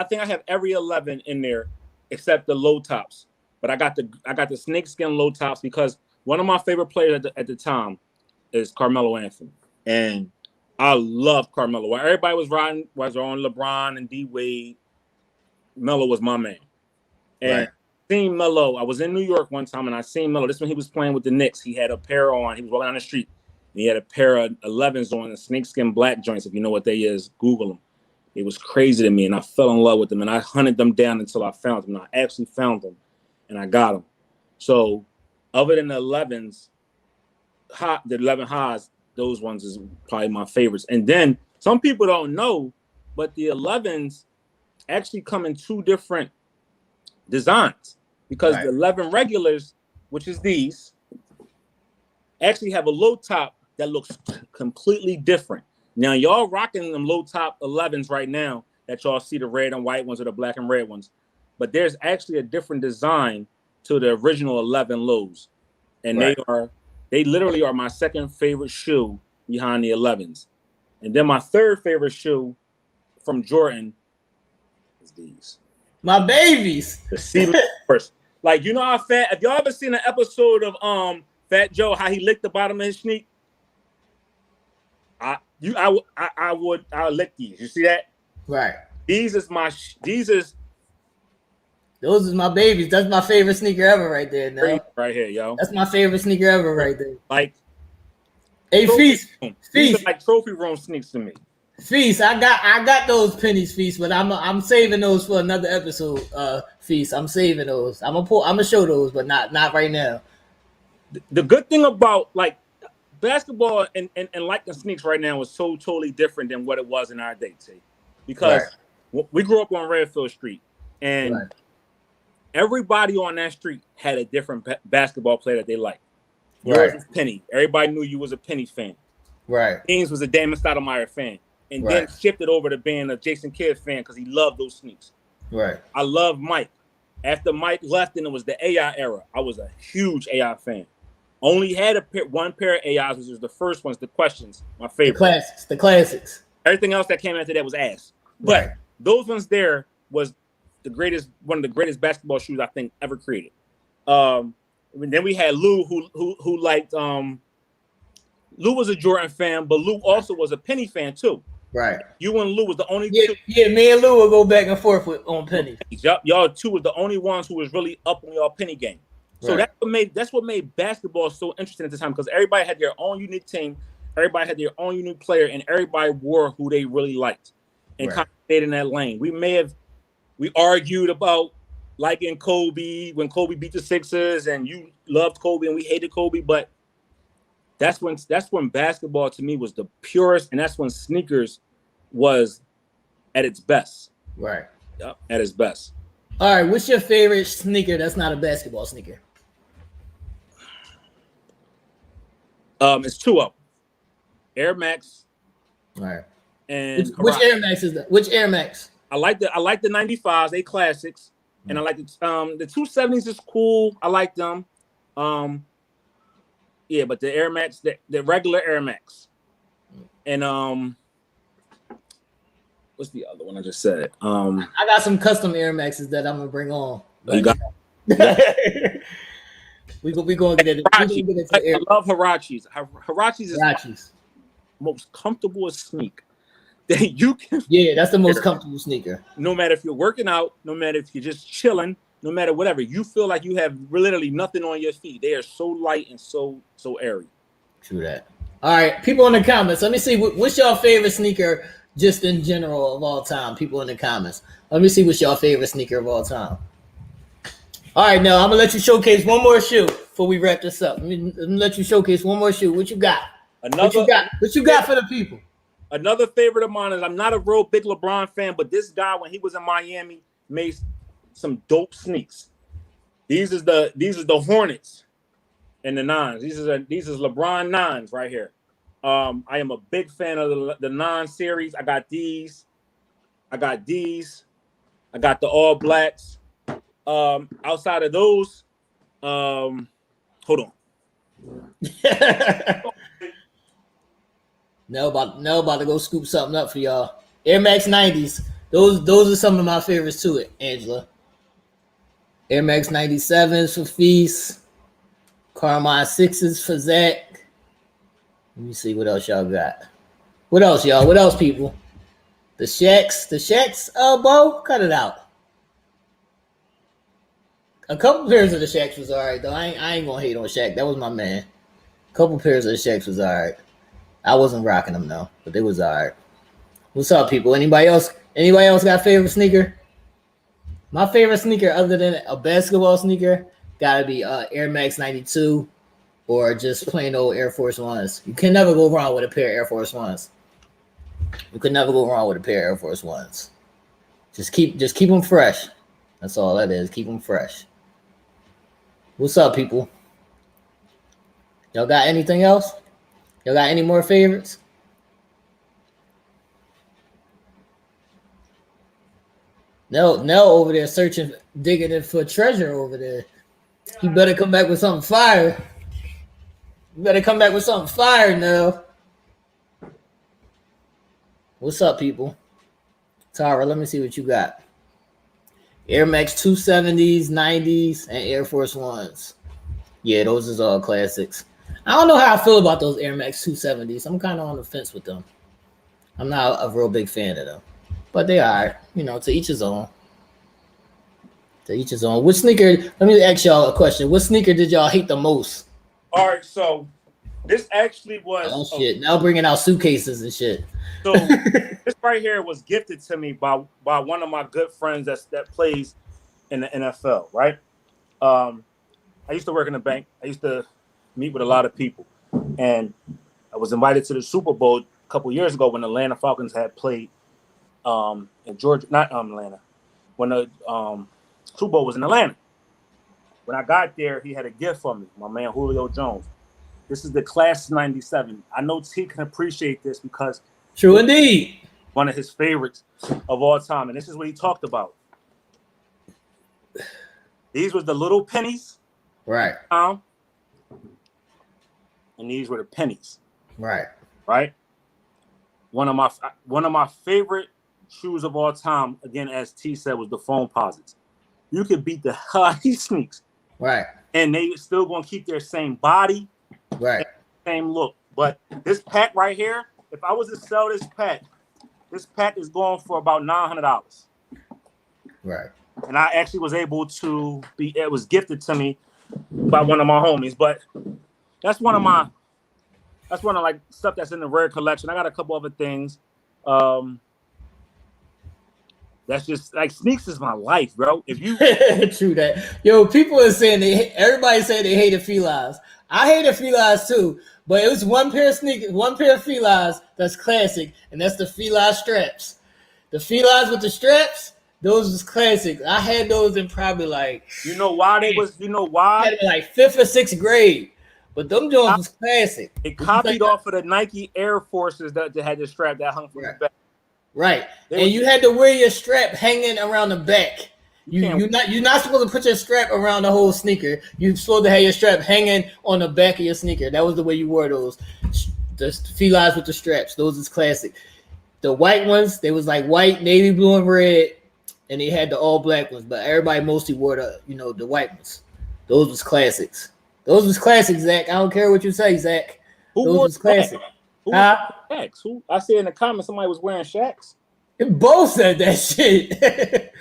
think I have every 11 in there except the low tops. But I got the snakeskin low tops because one of my favorite players at the time is Carmelo Anthony, and I love Carmelo. While everybody was on LeBron and D Wade, Melo was my man. And right. Seen Melo. I was in New York one time and I seen Melo. This when he was playing with the Knicks. He had a pair on. He was walking down the street and he had a pair of 11s on, the snakeskin black joints. If you know what they is, Google them. It was crazy to me, and I fell in love with them. And I hunted them down until I found them. And I actually found them, and I got them. So, other than the 11s, the 11 highs, those ones is probably my favorites. And then some people don't know, but the 11s actually come in two different designs because the 11 regulars, which is these, actually have a low top that looks completely different. Now y'all rocking them low top 11s right now that y'all see, the red and white ones or the black and red ones, but there's actually a different design to the original 11 lows, and they literally are my second favorite shoe behind the 11s. And then my third favorite shoe from Jordan is these. My babies. The seamless first. Like, you know how fat, if y'all ever seen an episode of Fat Joe, how he licked the bottom of his sneak? I would lick these. You see that? Right. Those is my babies. That's my favorite sneaker ever right there. Now. Right here, yo. That's my favorite sneaker ever right there. Like, hey, Feast. These are like trophy room sneaks to me. Feast, I got those pennies, Feast, but I'm saving those for another episode. Feast, I'm saving those. I'm gonna show those, but not right now. The good thing about like basketball and like the sneaks right now is so totally different than what it was in our day, T. Because we grew up on Redfield Street, and everybody on that street had a different basketball player that they liked. Yours was Penny. Everybody knew you was a Penny fan. Right. Ings was a Damon Stoudemire fan. And then shifted over to being a Jason Kidd fan because he loved those sneaks. Right. I love Mike. After Mike left and it was the AI era, I was a huge AI fan. Only had one pair of AIs, which was the first ones, the questions, my favorite. The classics. Everything else that came after that was ass. But those ones there was one of the greatest basketball shoes I think ever created. And then we had Lou, who liked Lou was a Jordan fan, but Lou also was a Penny fan too. Right. You and Lou was the only Yeah, two. yeah. Me and Lou will go back and forth on pennies. Y'all two was the only ones who was really up on y'all penny game. So Right. that's what made basketball so interesting at the time, because everybody had their own unique team, everybody had their own unique player, and everybody wore who they really liked and kind of stayed in that lane. We argued about liking Kobe when Kobe beat the Sixers, and you loved Kobe and we hated Kobe, but that's when basketball to me was the purest, and that's when sneakers was at its best. Right. Yep, at its best. All right. What's your favorite sneaker that's not a basketball sneaker? It's two of them. Air Max. All right. And which Air Max is that? Which Air Max? I like the 95s, they classics. And I like the 270s is cool. I like them. Yeah, but the Air Max, the regular Air Max. And what's the other one I just said? I got some custom Air Maxes that I'm gonna bring on. You got we gonna get into I love Hirachis. Hirachis is Hirachis. Most comfortable sneak that you can. Yeah, that's the most comfortable sneaker. No matter if you're working out, no matter if you're just chilling, no matter whatever, you feel like you have literally nothing on your feet. They are so light and so airy. True that. All right, people in the comments. Let me see what's your favorite sneaker just in general of all time. People in the comments. Let me see what's your favorite sneaker of all time. All right, now I'm gonna let you showcase one more shoe before we wrap this up. Let me let you showcase one more shoe. What you got? What you got for the people? Another favorite of mine is, I'm not a real big LeBron fan, but this guy, when he was in Miami, made some dope sneaks. These is the Hornets and the nines. These is LeBron nines right here. I am a big fan of the 9 series. I got these. I got the All Blacks. Outside of those, hold on. Now about to go scoop something up for y'all. Air Max 90s. Those are some of my favorites too, Angela. Air Max 97s for Feast. Carmine 6s for Zach. Let me see what else y'all got. What else, y'all? What else, people? The Shaqs, Bo, cut it out. A couple pairs of the Shaqs was all right, though. I ain't gonna hate on Shaq. That was my man. A couple pairs of the Shaqs was all right. I wasn't rocking them, though, but they was all right. What's up, people? Anybody else got a favorite sneaker? My favorite sneaker, other than a basketball sneaker, gotta be Air Max 92 or just plain old Air Force Ones. You can never go wrong with a pair of Air Force Ones. You could never go wrong with a pair of Air Force Ones. Just keep them fresh. That's all that is. Keep them fresh. What's up, people? Y'all got anything else? Y'all got any more favorites? No, over there digging it for treasure over there. He better come back with something fire. You better come back with something fire now. What's up, people? Tara, let me see what you got. Air Max 270s, 90s, and Air Force Ones. Yeah, those is all classics. I don't know how I feel about those Air Max 270s. I'm kind of on the fence with them. I'm not a real big fan of them. But they are, to each his own. To each his own. What sneaker, let me ask y'all a question. What sneaker did y'all hate the most? All right, so this actually was... Oh, shit. Now bringing out suitcases and shit. So this right here was gifted to me by one of my good friends that plays in the NFL, right? I used to work in a bank. I used to meet with a lot of people. And I was invited to the Super Bowl a couple years ago when the Atlanta Falcons had played in Georgia, not Atlanta, when the Super Bowl was in Atlanta. When I got there, he had a gift for me, my man Julio Jones. This is the class 97. I know T can appreciate this because true indeed, one of his favorites of all time. And this is what he talked about. These was the little pennies. Right. And these were the pennies. Right. Right. One of my favorite shoes of all time, again, as T said, was the Foamposites. You could beat the hell out of these sneaks. Right. And they still gonna keep their same body. Right. Same look. But this pack right here, if I was to sell this pack This pack is going for about $900. Right. And I actually was able to it was gifted to me by one of my homies. But that's one of like stuff that's in the rare collection. I got a couple other things. That's just like sneaks is my life, bro. If you True that. Yo, people are saying everybody said they hated felines. I hated felines too, but it was one pair of sneakers, one pair of felines that's classic, and that's the feline straps. The felines with the straps, those was classic. I had those in probably like you know why they was I had them in like 5th or 6th grade. But them Jones was classic. It copied off of the Nike Air Forces that had the strap that hung from the back. Right. And you had to wear your strap hanging around the back. You're not supposed to put your strap around the whole sneaker. You're supposed to have your strap hanging on the back of your sneaker. That was the way you wore those. The felines with the straps. Those is classic. The white ones, they was like white, navy blue, and red, and they had the all black ones. But everybody mostly wore the white ones. Those was classics. Those was classics, Zach. I don't care what you say, Zach. Those was classic. Who Shaqs? Who? I see in the comments somebody was wearing Shaqs. Both said that shit.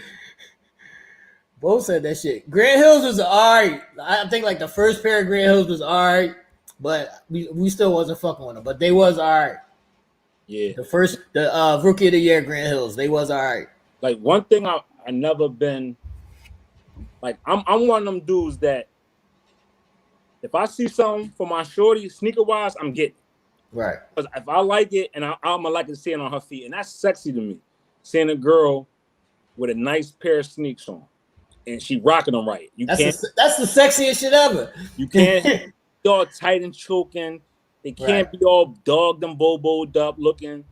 Both said that shit. Grand Hills was alright. I think like the first pair of Grand Hills was alright, but we still wasn't fucking with them. But they was alright. Yeah. The rookie of the year Grand Hills, they was alright. Like one thing I never been like I'm one of them dudes that if I see something for my shorty sneaker wise, I'm getting. Right. Because if I like it and I'm gonna like to see it on her feet, and that's sexy to me. Seeing a girl with a nice pair of sneaks on, and she rocking them right. That's the sexiest shit ever. You can't be all tight and choking. They can't be all dogged and boboed up looking.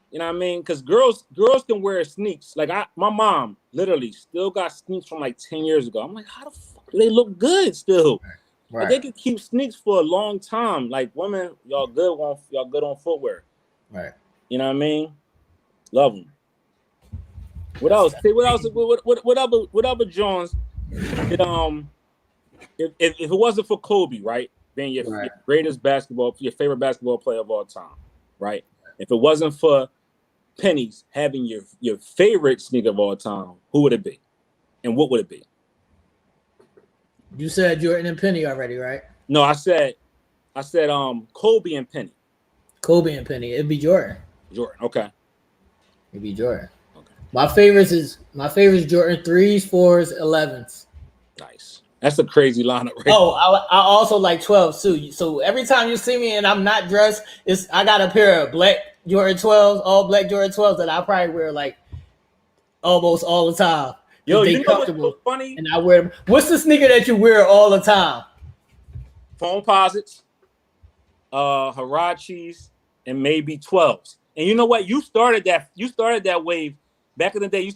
You know what I mean? Because girls can wear sneaks. Like my mom literally still got sneaks from like 10 years ago. I'm like, how the fuck do they look good still? Right. Like they can keep sneaks for a long time. Like women, y'all good on footwear. Right. You know what I mean? Love them. What else? What other Jones? If it wasn't for Kobe, right? Being your greatest your favorite basketball player of all time, right? If it wasn't for pennies having your favorite sneaker of all time, who would it be? And what would it be? You said Jordan and Penny already, right? No, I said Kobe and Penny. Kobe and Penny. It'd be Jordan. Jordan, okay. It'd be Jordan. Okay. My favorites Jordan 3s, 4s, 11s. Nice. That's a crazy lineup, right? Oh, I also like 12s too. So every time you see me and I'm not dressed, I got a pair of black Jordan 12s, all black Jordan 12s that I probably wear like almost all the time. Yo, you know what's so funny? And I wear them. What's the sneaker that you wear all the time? Foamposites, Huaraches, and maybe 12s. And you know what? You started that wave back in the day. You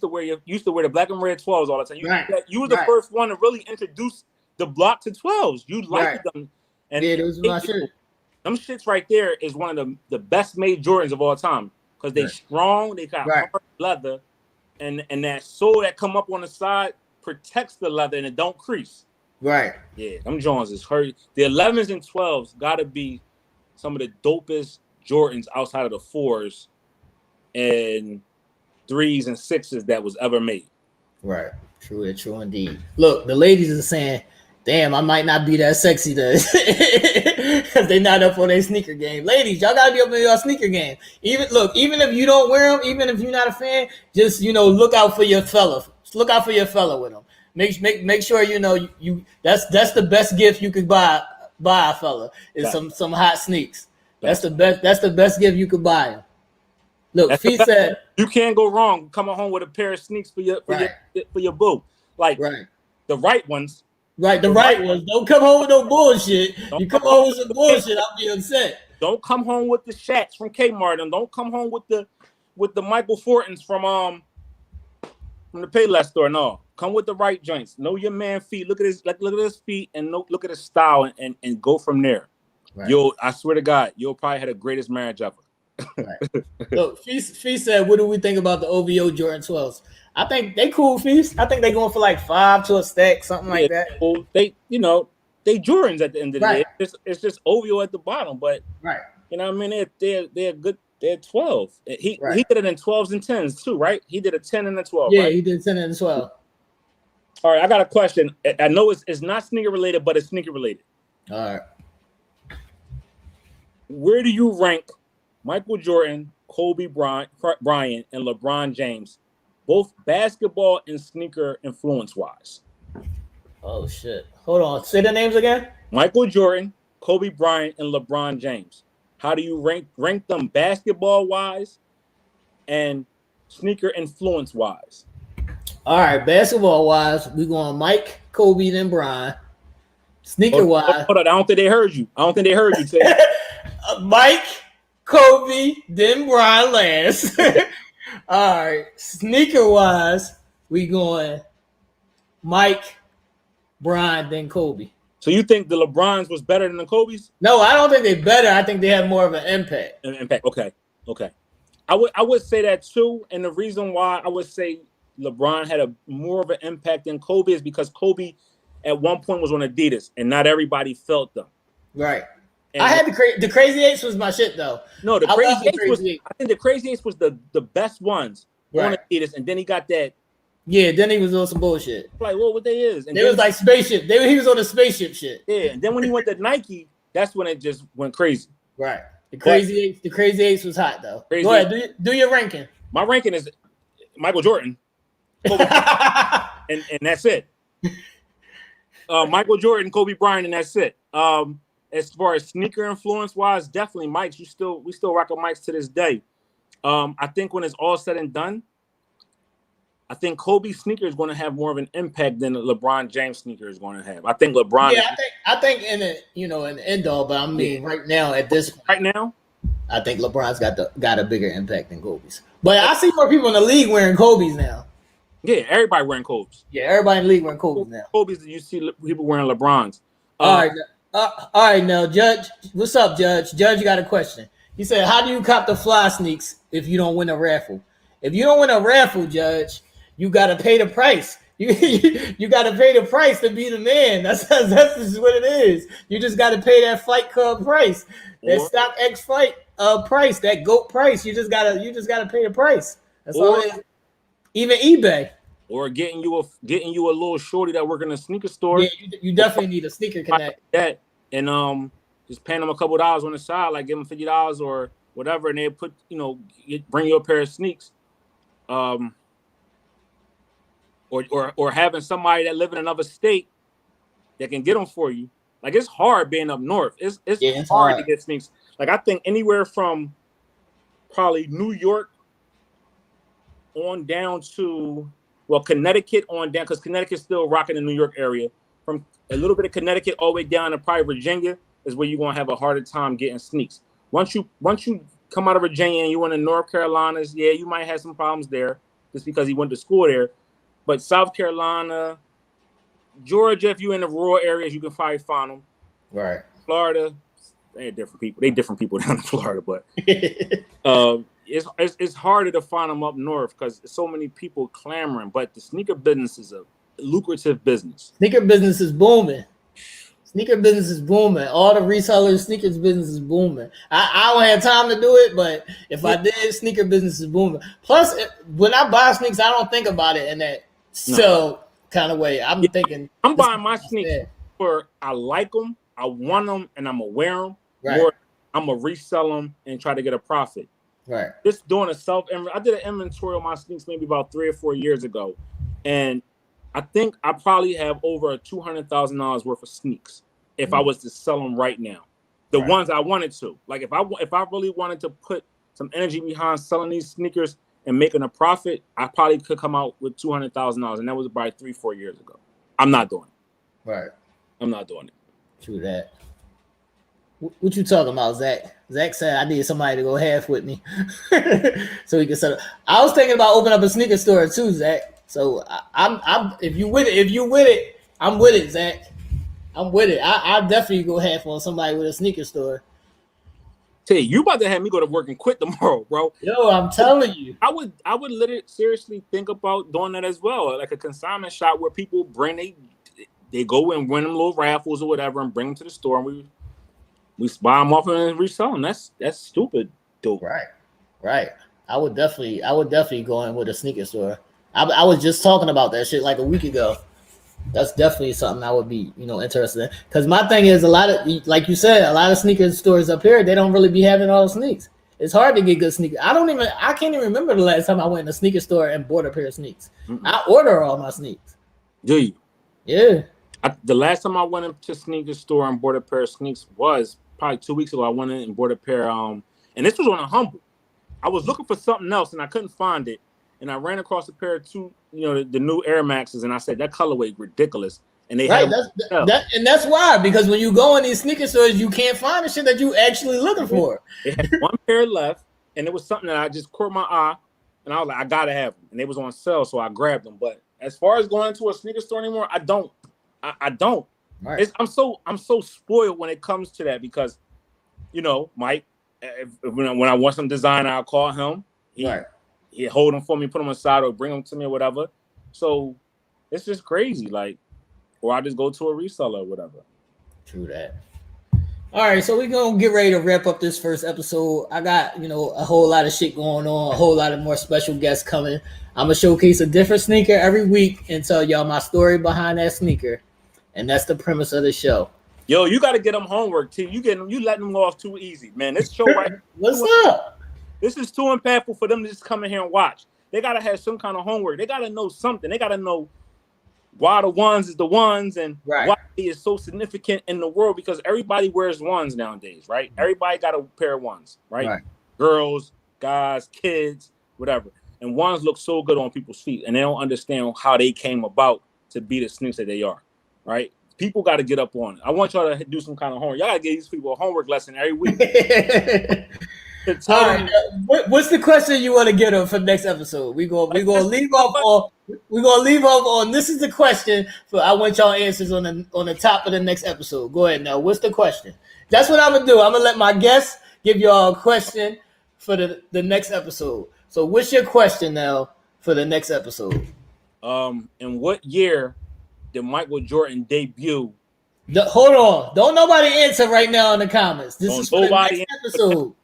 used to wear the black and red 12s all the time. You were the first one to really introduce the block to 12s. You liked them, and those were my shit. Them shits right there is one of the best made Jordans of all time because they strong. They got hard leather. And that sole that come up on the side protects the leather and it don't crease. Right. Yeah, them Jones is hurt. The 11s and 12s got to be some of the dopest Jordans outside of the 4s and 3s and 6s that was ever made. Right. True indeed. Look, the ladies are saying, damn, I might not be that sexy because they not up on their sneaker game. Ladies, y'all gotta be up on your sneaker game. Even if you don't wear them, even if you're not a fan, just look out for your fella. Look out for your fella with them. Make sure you that's the best gift you could buy a fella is some hot sneaks. That's the best gift you could buy him. Look, he said you can't go wrong coming home with a pair of sneaks for your boo. Like the right ones. Right, the right ones. Don't come home with no bullshit. You come home with some bullshit, I'll be upset. Don't come home with the Shaqs from Kmart, and don't come home with the Michael Fortons from the Payless store. No, come with the right joints. Know your man feet. Look at his feet, and look at his style, and go from there. Right. I swear to God, you'll probably have the greatest marriage ever. Right. Look, Fee said, "What do we think about the OVO Jordan 12s?" I think they cool, Feast. I think they going for like 5 to a stack, something like that. Well, they Jordans at the end of the day. It's just OVO at the bottom, but you know what I mean. They're good. They're 12. He Right. did it in 12s and 10s too, right? He did a 10 and a 12, Yeah, right? he did 10 and 12. All right, I got a question. I know it's not sneaker related, but it's sneaker related. All right. Where do you rank Michael Jordan, Kobe Bryant, and LeBron James, both basketball and sneaker influence wise? Oh shit. Hold on. Say the names again. Michael Jordan, Kobe Bryant, and LeBron James. How do you rank them basketball wise and sneaker influence wise? All right, basketball wise, we going Mike, Kobe, then Bryant. Sneaker wise, hold on. I don't think they heard you. Tay. Mike, Kobe, then Brian last. All right, sneaker wise, we going Mike, Brian, then Kobe. So you think the LeBrons was better than the Kobe's? No, I don't think they're better. I think they have more of an impact. Okay. I would say that too, and the reason why I would say LeBron had a more of an impact than Kobe is because Kobe at one point was on Adidas, and not everybody felt them. Right. And I had the Crazy Eights was my shit though. No, the Crazy Eights was. I think the Crazy Eights was the best ones on Adidas, and then he got that. Yeah, then he was on some bullshit. Like, what they is? And it was like spaceship. He was on the spaceship shit. Yeah, and then when he went to Nike, that's when it just went crazy. Right. The Crazy Eights was hot though. Go ahead, do your ranking. My ranking is Michael Jordan, Kobe, and that's it. Michael Jordan, Kobe Bryant, and that's it. As far as sneaker influence wise, definitely Mike's. We still rock a Mike's to this day. I think when it's all said and done, I think Kobe's sneaker is going to have more of an impact than the LeBron James sneaker is going to have. I think LeBron. Yeah, I think in the end all, but I mean right now at this point, right now, I think LeBron's got a bigger impact than Kobe's. But I see more people in the league wearing Kobe's now. Yeah, everybody wearing Kobe's. Yeah, everybody in the league wearing Kobe's now. Kobe's, you see people wearing LeBron's. All right, now, Judge. What's up, Judge? Judge, you got a question. He said, how do you cop the fly sneaks if you don't win a raffle? If you don't win a raffle, Judge, you got to pay the price. You got to pay the price to be the man. That's just what it is. You just got to pay that Fight Club price, that StockX Fight price, that GOAT price. You just gotta pay the price. That's all it is. Even eBay. Or getting you a little shorty that work in a sneaker store. Yeah, you definitely need a sneaker connect. That and just paying them a couple dollars on the side, like give them $50 or whatever, and they put bring you a pair of sneaks. Or having somebody that live in another state that can get them for you. Like it's hard being up north. It's hard to get sneaks. Like I think anywhere from probably New York on down to Connecticut on down, because Connecticut's still rocking the New York area. From a little bit of Connecticut all the way down to probably Virginia is where you're gonna have a harder time getting sneaks. Once you come out of Virginia and you went to North Carolinas, yeah, you might have some problems there just because he went to school there. But South Carolina, Georgia, if you're in the rural areas, you can probably find them. Right. Florida, they're different people. They different people down in Florida, but it's harder to find them up north because so many people clamoring. But the sneaker business is a lucrative business. Sneaker business is booming. All the resellers, sneakers business is booming. I don't have time to do it, but if I did, sneaker business is booming. Plus, when I buy sneakers, I don't think about it in that kind of way. I'm thinking I'm buying my sneakers for I like them, I want them, and I'm gonna wear them. Right. Or I'm gonna resell them and try to get a profit. Right. Just doing I did an inventory on my sneakers maybe about 3 or 4 years ago, and I think I probably have over $200,000 worth of sneaks if I was to sell them right now. The ones I wanted to. Like if I really wanted to put some energy behind selling these sneakers and making a profit, I probably could come out with $200,000, and that was about 3-4 years ago. I'm not doing it. Right. I'm not doing it. True that. What you talking about, Zach? Zach said I need somebody to go half with me, so we can set up. I was thinking about opening up a sneaker store too, Zach. So I'm if you with it, I'm with it, Zach. I'm with it. I'll definitely go half on somebody with a sneaker store. Tell you about to have me go to work and quit tomorrow, bro. Yo, I'm telling you. I would literally seriously think about doing that as well, like a consignment shop where people bring they go and win them little raffles or whatever and bring them to the store, and we buy them off and resell them. That's stupid, dude. Right. Right. I would definitely go in with a sneaker store. I was just talking about that shit like a week ago. That's definitely something I would be, interested in. Because my thing is, a lot of, like you said, a lot of sneaker stores up here, they don't really be having all the sneaks. It's hard to get good sneakers. I can't even remember the last time I went in a sneaker store and bought a pair of sneaks. I order all my sneaks. Do you? Yeah. The last time I went into a sneaker store and bought a pair of sneaks was probably 2 weeks ago. I went in and bought a pair, and this was on a humble. I was looking for something else and I couldn't find it. And I ran across a pair of two, the new Air Maxes, and I said that colorway ridiculous. And they right. That's why, because when you go in these sneaker stores, you can't find the shit that you actually looking for. They had one pair left, and it was something that I just caught my eye, and I was like, I gotta have them. And they was on sale, so I grabbed them. But as far as going to a sneaker store anymore, I don't. I don't. Right. I'm so spoiled when it comes to that because, Mike, when I want some design, I'll call him. He hold them for me, put them aside, or bring them to me or whatever. So it's just crazy, or I just go to a reseller or whatever. True that. All right, so we're gonna get ready to wrap up this first episode. I got a whole lot of shit going on, a whole lot of more special guests coming. I'm gonna showcase a different sneaker every week and tell y'all my story behind that sneaker, and that's the premise of the show. Yo, you got to get them homework, T. You letting them off too easy, man. This show right. What's up? This is too impactful for them to just come in here and watch. They got to have some kind of homework. They got to know something. They got to know why the ones is the ones and why it is so significant in the world because everybody wears ones nowadays, right? Everybody got a pair of ones, right? Girls, guys, kids, whatever. And ones look so good on people's feet, and they don't understand how they came about to be the sneakers that they are, right? People got to get up on it. I want y'all to do some kind of homework. Y'all got to give these people a homework lesson every week. All right. What's the question you want to get on for next episode? We're gonna leave off on this is the question for I want y'all answers on the top of the next episode. Go ahead now. What's the question? That's what I'm gonna do. I'm gonna let my guests give y'all a question for the next episode. So what's your question now for the next episode? In what year did Michael Jordan debut? Hold on. Don't nobody answer right now in the comments. This is for the next episode.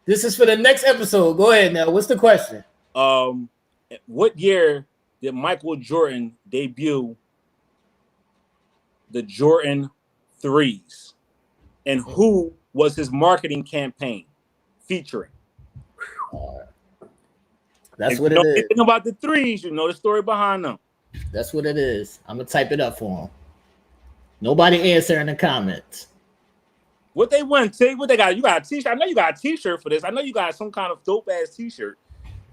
This is for the next episode. Go ahead now. What's the question? What year did Michael Jordan debut the Jordan 3s? And who was his marketing campaign featuring? That's what it is. Anything about the 3s, you know the story behind them. That's what it is. I'm going to type it up for him. Nobody answer in the comments. What they win, T? What they got? You got a t-shirt? I know you got a t-shirt for this. I know you got some kind of dope-ass t-shirt.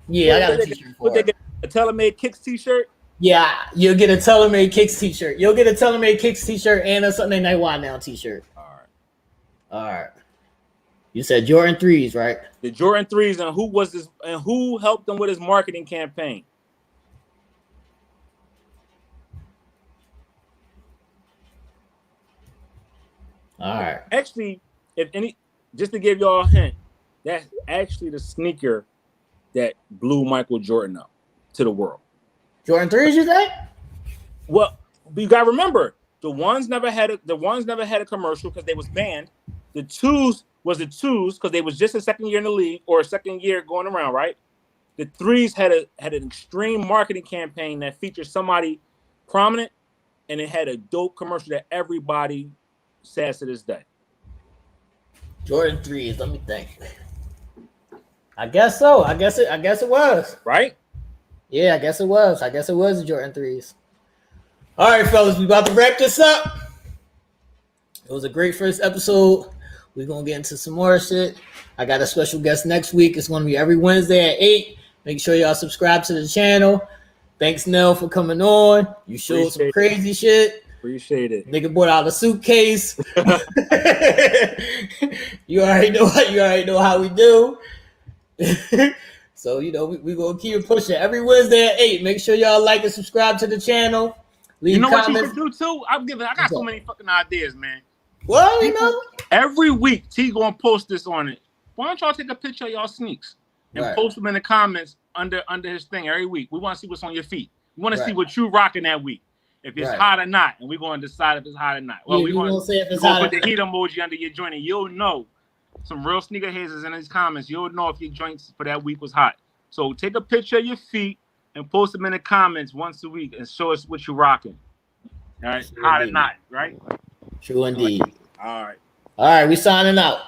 Yeah, I got a t-shirt for it. They get? A TaylorMade Kicks t-shirt? Yeah, you'll get a TaylorMade Kicks t-shirt. You'll get a TaylorMade Kicks t-shirt and a Sunday Night Wild Now t-shirt. All right. You said Jordan 3s, right? The Jordan 3s, and who was this? And who helped them with his marketing campaign? All right. Actually, just to give y'all a hint, that's actually the sneaker that blew Michael Jordan up to the world. Jordan 3s, you think? Well, you gotta remember, the ones never had a commercial because they was banned. The 2s was the 2s because they was just a second year in the league or a second year going around, right? The 3s had an extreme marketing campaign that featured somebody prominent, and it had a dope commercial that everybody says to this day. Jordan 3s, let me think. I guess so. I guess it was. Right? Yeah, I guess it was. The Jordan 3s. All right, fellas, we about to wrap this up. It was a great first episode. We're going to get into some more shit. I got a special guest next week. It's going to be every Wednesday at 8. Make sure y'all subscribe to the channel. Thanks, Nell, for coming on. You showed some crazy shit. Appreciate it. Nigga bought out a suitcase. You already know how we do. So, we're going to keep pushing. Every Wednesday at 8. Make sure y'all like and subscribe to the channel. Leave comments. What you can do, too? I got so many fucking ideas, man. Well, every week, T going to post this on it. Why don't y'all take a picture of y'all sneaks and post them in the comments under his thing every week? We want to see what's on your feet. We want to see what you rocking that week. If it's hot or not, and we're going to decide if it's hot or not. Well, we're going to put the heat emoji under your joint, and you'll know some real sneakerheads is in these comments. You'll know if your joints for that week was hot. So take a picture of your feet and post them in the comments once a week and show us what you're rocking. All right, True hot or indeed. not, right? True indeed. All right. All right, we signing out.